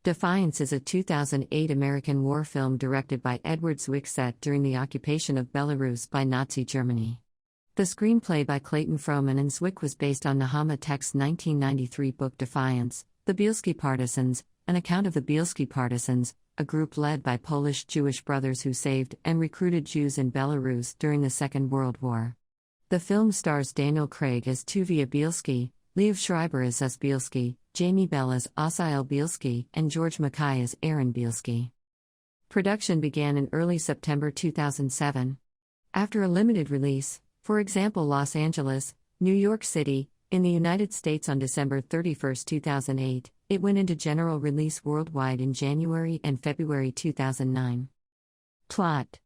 Defiance is a 2008 American war film directed by Edward Zwick set during the occupation of Belarus by Nazi Germany. The screenplay by Clayton Frohman and Zwick was based on Nechama Tec's 1993 book Defiance, The Bielski Partisans, an account of the Bielski Partisans, a group led by Polish Jewish brothers who saved and recruited Jews in Belarus during the Second World War. The film stars Daniel Craig as Tuvia Bielski, Liev Schreiber as Zus Bielski, Jamie Bell as Asael Bielski, and George MacKay as Aron Bielski. Production began in early September 2007. After a limited release, for example Los Angeles, New York City, in the United States on December 31, 2008, it went into general release worldwide in January and February 2009. Plot: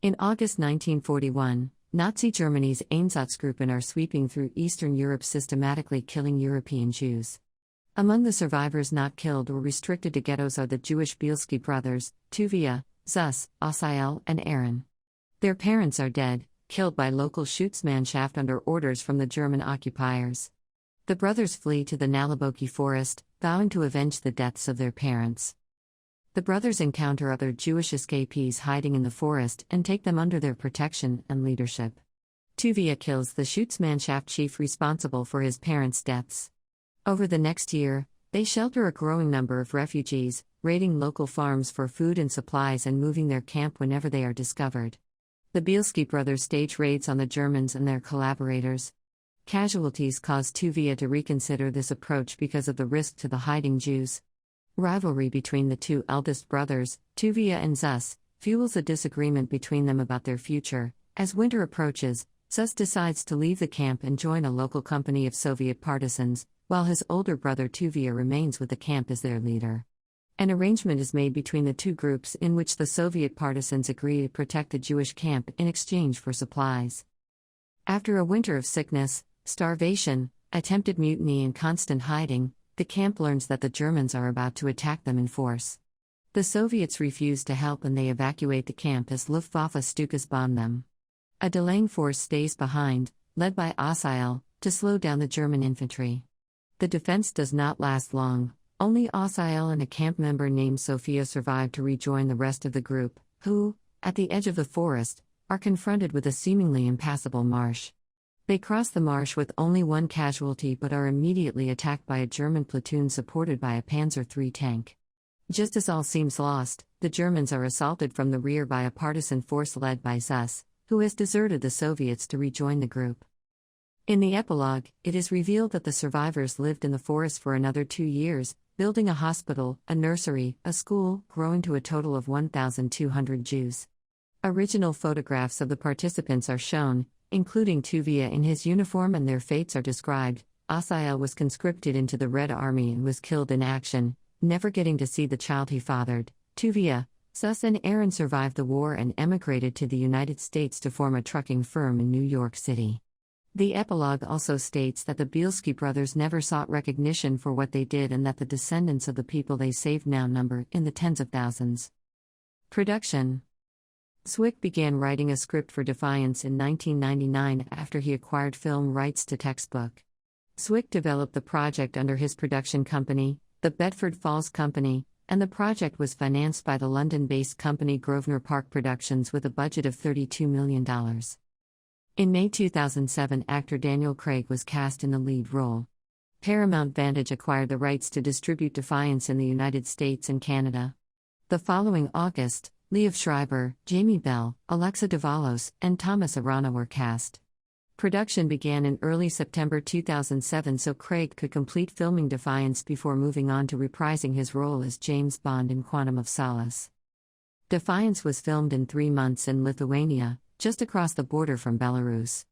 in August 1941, Nazi Germany's Einsatzgruppen are sweeping through Eastern Europe systematically killing European Jews. Among the survivors not killed or restricted to ghettos are the Jewish Bielski brothers, Tuvia, Zus, Asael, and Aron. Their parents are dead, killed by local Schutzmannschaft under orders from the German occupiers. The brothers flee to the Naliboki forest, vowing to avenge the deaths of their parents. The brothers encounter other Jewish escapees hiding in the forest and take them under their protection and leadership. Tuvia kills the Schutzmannschaft chief responsible for his parents' deaths. Over the next year, they shelter a growing number of refugees, raiding local farms for food and supplies and moving their camp whenever they are discovered. The Bielski brothers stage raids on the Germans and their collaborators. Casualties cause Tuvia to reconsider this approach because of the risk to the hiding Jews. Rivalry between the two eldest brothers, Tuvia and Zus, fuels a disagreement between them about their future. As winter approaches, Zus decides to leave the camp and join a local company of Soviet partisans, while his older brother Tuvia remains with the camp as their leader. An arrangement is made between the two groups in which the Soviet partisans agree to protect the Jewish camp in exchange for supplies. After a winter of sickness, starvation, attempted mutiny and constant hiding, the camp learns that the Germans are about to attack them in force. The Soviets refuse to help and they evacuate the camp as Luftwaffe Stukas bomb them. A delaying force stays behind, led by Asael, to slow down the German infantry. The defense does not last long. Only Asael and a camp member named Sophia survive to rejoin the rest of the group, who, at the edge of the forest, are confronted with a seemingly impassable marsh. They cross the marsh with only one casualty but are immediately attacked by a German platoon supported by a Panzer III tank. Just as all seems lost, the Germans are assaulted from the rear by a partisan force led by Zus, who has deserted the Soviets to rejoin the group. In the epilogue, it is revealed that the survivors lived in the forest for another 2 years, building a hospital, a nursery, a school, growing to a total of 1,200 Jews. Original photographs of the participants are shown, including Tuvia in his uniform, and their fates are described. Asael was conscripted into the Red Army and was killed in action, never getting to see the child he fathered. Tuvia, Zus and Aron survived the war and emigrated to the United States to form a trucking firm in New York City. The epilogue also states that the Bielski brothers never sought recognition for what they did and that the descendants of the people they saved now number in the tens of thousands. Production: Zwick began writing a script for Defiance in 1999 after he acquired film rights to textbook. Zwick developed the project under his production company, the Bedford Falls Company, and the project was financed by the London-based company Grosvenor Park Productions with a budget of $32 million. In May 2007, actor Daniel Craig was cast in the lead role. Paramount Vantage acquired the rights to distribute Defiance in the United States and Canada. The following August, Liev Schreiber, Jamie Bell, Alexa Davalos, and Thomas Arana were cast. Production began in early September 2007 so Craig could complete filming Defiance before moving on to reprising his role as James Bond in Quantum of Solace. Defiance was filmed in 3 months in Lithuania, just across the border from Belarus.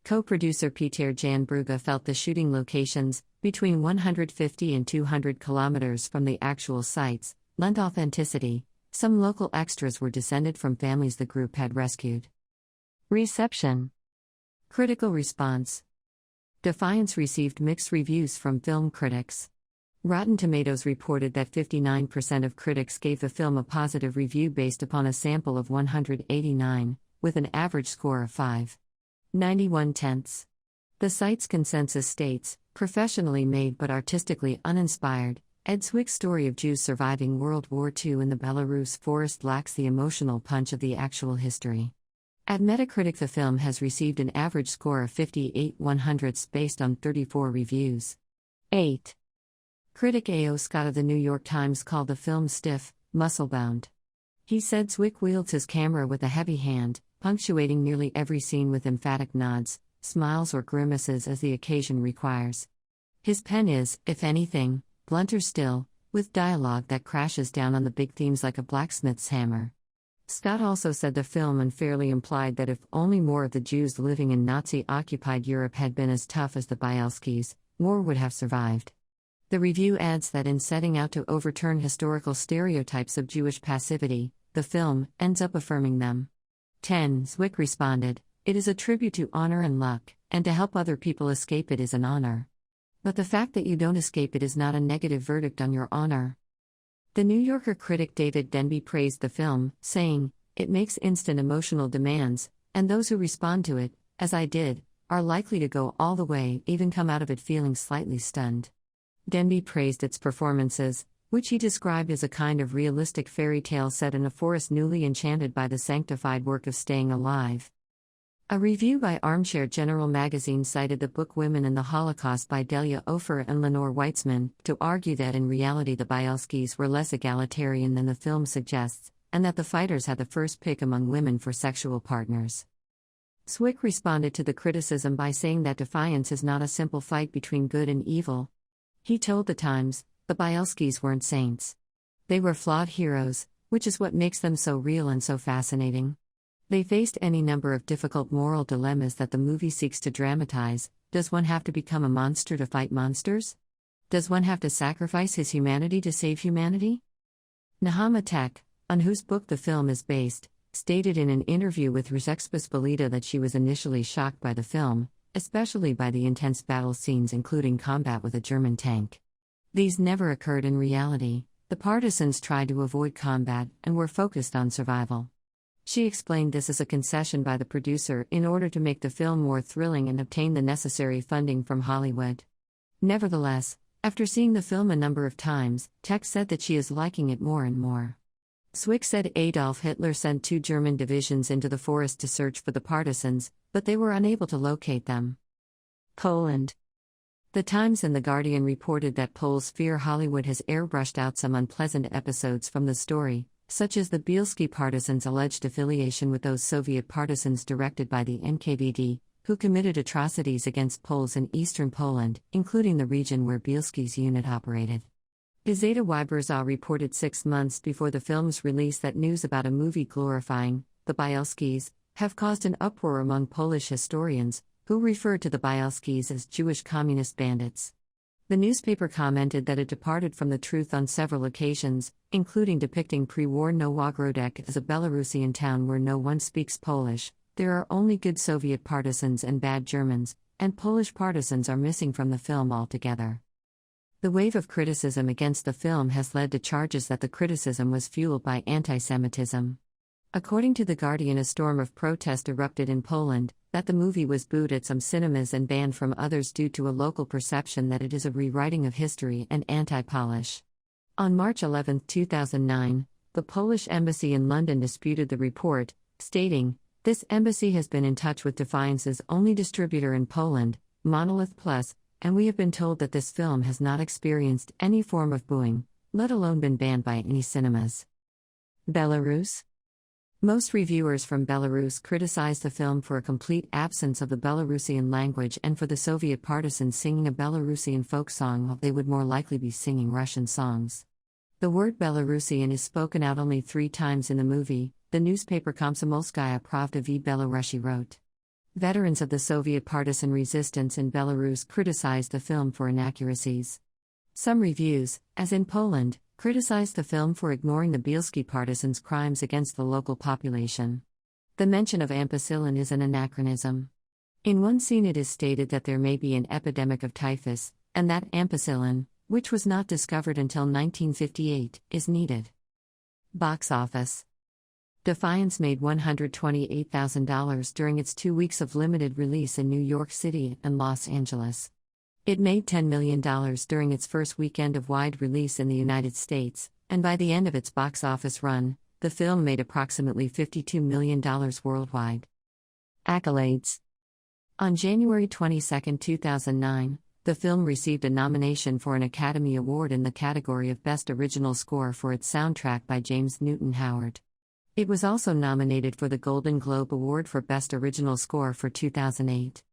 Co-producer Peter Jan Bruga felt the shooting locations, between 150 and 200 kilometers from the actual sites, lent authenticity. Some local extras were descended from families the group had rescued. Reception. Critical response. Defiance received mixed reviews from film critics. Rotten Tomatoes reported that 59% of critics gave the film a positive review based upon a sample of 189, with an average score of 5.91. The site's consensus states, professionally made but artistically uninspired, Ed Zwick's story of Jews surviving World War II in the Belarus forest lacks the emotional punch of the actual history. At Metacritic, the film has received an average score of 58/100 based on 34 reviews. 8. Critic A.O. Scott of the New York Times called the film stiff, muscle-bound. He said Zwick wields his camera with a heavy hand, punctuating nearly every scene with emphatic nods, smiles or grimaces as the occasion requires. His pen is, if anything, blunter still, with dialogue that crashes down on the big themes like a blacksmith's hammer. Scott also said the film unfairly implied that if only more of the Jews living in Nazi-occupied Europe had been as tough as the Bielskis, more would have survived. The review adds that in setting out to overturn historical stereotypes of Jewish passivity, the film ends up affirming them. 10. Zwick responded, "It is a tribute to honor and luck, and to help other people escape it is an honor. But the fact that you don't escape it is not a negative verdict on your honor." The New Yorker critic David Denby praised the film, saying, "It makes instant emotional demands, and those who respond to it, as I did, are likely to go all the way, even come out of it feeling slightly stunned." Denby praised its performances, which he described as a kind of realistic fairy tale set in a forest newly enchanted by the sanctified work of staying alive. A review by Armchair General magazine cited the book Women in the Holocaust by Delia Ofer and Lenore Weitzman to argue that in reality the Bielskis were less egalitarian than the film suggests, and that the fighters had the first pick among women for sexual partners. Zwick responded to the criticism by saying that Defiance is not a simple fight between good and evil. He told The Times, "The Bielskis weren't saints. They were flawed heroes, which is what makes them so real and so fascinating. They faced any number of difficult moral dilemmas that the movie seeks to dramatize. Does one have to become a monster to fight monsters? Does one have to sacrifice his humanity to save humanity?" Nechama Tec, on whose book the film is based, stated in an interview with Rzeczpospolita that she was initially shocked by the film, especially by the intense battle scenes including combat with a German tank. These never occurred in reality. The partisans tried to avoid combat and were focused on survival. She explained this as a concession by the producer in order to make the film more thrilling and obtain the necessary funding from Hollywood. Nevertheless, after seeing the film a number of times, Tec said that she is liking it more and more. Zwick said Adolf Hitler sent 2 German divisions into the forest to search for the partisans, but they were unable to locate them. Poland. The Times and The Guardian reported that Poles fear Hollywood has airbrushed out some unpleasant episodes from the story, such as the Bielski Partisans' alleged affiliation with those Soviet partisans directed by the NKVD, who committed atrocities against Poles in eastern Poland, including the region where Bielski's unit operated. Gazeta Wyborcza reported 6 months before the film's release that news about a movie glorifying the Bielskis have caused an uproar among Polish historians, who referred to the Bielskis as Jewish communist bandits. The newspaper commented that it departed from the truth on several occasions, including depicting pre-war Nowogródek as a Belarusian town where no one speaks Polish. There are only good Soviet partisans and bad Germans, and Polish partisans are missing from the film altogether. The wave of criticism against the film has led to charges that the criticism was fueled by anti-Semitism. According to The Guardian, a storm of protest erupted in Poland, that the movie was booed at some cinemas and banned from others due to a local perception that it is a rewriting of history and anti-Polish. On March 11, 2009, the Polish embassy in London disputed the report, stating, "This embassy has been in touch with Defiance's only distributor in Poland, Monolith Plus, and we have been told that this film has not experienced any form of booing, let alone been banned by any cinemas." Belarus. Most reviewers from Belarus criticized the film for a complete absence of the Belarusian language and for the Soviet partisans singing a Belarusian folk song while they would more likely be singing Russian songs. The word Belarusian is spoken out only 3 times in the movie, the newspaper Komsomolskaya Pravda v Belarusi wrote. Veterans of the Soviet partisan resistance in Belarus criticized the film for inaccuracies. Some reviews, as in Poland, criticized the film for ignoring the Bielski partisans' crimes against the local population. The mention of ampicillin is an anachronism. In one scene it is stated that there may be an epidemic of typhus, and that ampicillin, which was not discovered until 1958, is needed. Box office. Defiance made $128,000 during its 2 weeks of limited release in New York City and Los Angeles. It made $10 million during its first weekend of wide release in the United States, and by the end of its box office run, the film made approximately $52 million worldwide. Accolades. On January 22, 2009, the film received a nomination for an Academy Award in the category of Best Original Score for its soundtrack by James Newton Howard. It was also nominated for the Golden Globe Award for Best Original Score for 2008.